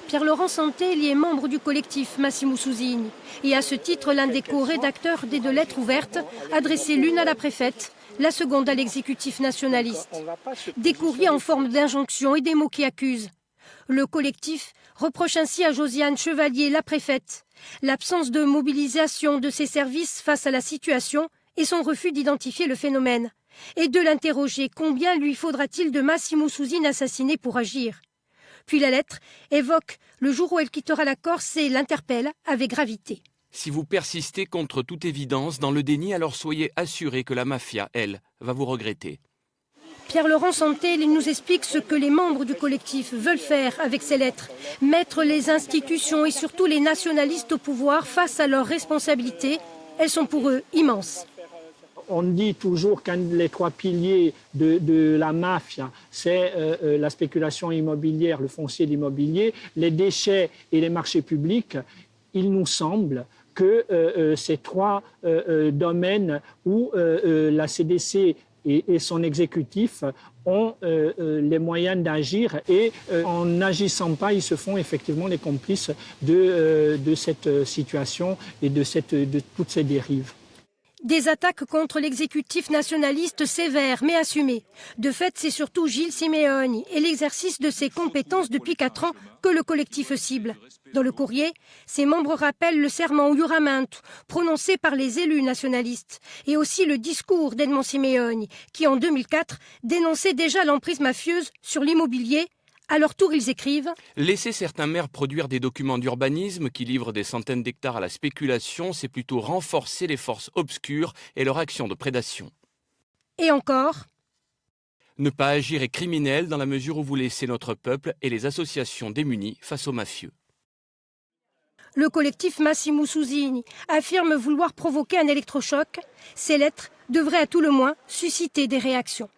Pierre-Laurent Santelli est membre du collectif Massimo Susini et à ce titre l'un des co-rédacteurs des 2 lettres ouvertes, adressées l'une à la préfète, la seconde à l'exécutif nationaliste. Des courriers en forme d'injonction et des mots qui accusent. Le collectif reproche ainsi à Josiane Chevalier, la préfète, l'absence de mobilisation de ses services face à la situation et son refus d'identifier le phénomène, et de l'interroger combien lui faudra-t-il de Massimo Susini assassinés pour agir. Puis la lettre évoque le jour où elle quittera la Corse et l'interpelle avec gravité. Si vous persistez contre toute évidence dans le déni, alors soyez assurés que la mafia, elle, va vous regretter. Pierre-Laurent Santelli nous explique ce que les membres du collectif veulent faire avec ces lettres. Mettre les institutions et surtout les nationalistes au pouvoir face à leurs responsabilités. Elles sont pour eux immenses. On dit toujours qu'un des 3 piliers de la mafia, c'est la spéculation immobilière, le foncier d'immobilier, les déchets et les marchés publics. Il nous semble que ces 3 domaines où la CDC et son exécutif ont les moyens d'agir et en n'agissant pas, ils se font effectivement les complices de cette situation et de toutes ces dérives. Des attaques contre l'exécutif nationaliste sévères mais assumées. De fait, c'est surtout Gilles Simeoni et l'exercice de ses compétences depuis 4 ans que le collectif cible. Dans le courrier, ses membres rappellent le serment au juramento prononcé par les élus nationalistes et aussi le discours d'Edmond Simeoni qui, en 2004, dénonçait déjà l'emprise mafieuse sur l'immobilier. À leur tour, ils écrivent « Laisser certains maires produire des documents d'urbanisme qui livrent des centaines d'hectares à la spéculation, c'est plutôt renforcer les forces obscures et leur action de prédation. » Et encore « Ne pas agir est criminel dans la mesure où vous laissez notre peuple et les associations démunies face aux mafieux. » Le collectif Massimo Susini affirme vouloir provoquer un électrochoc. Ces lettres devraient à tout le moins susciter des réactions.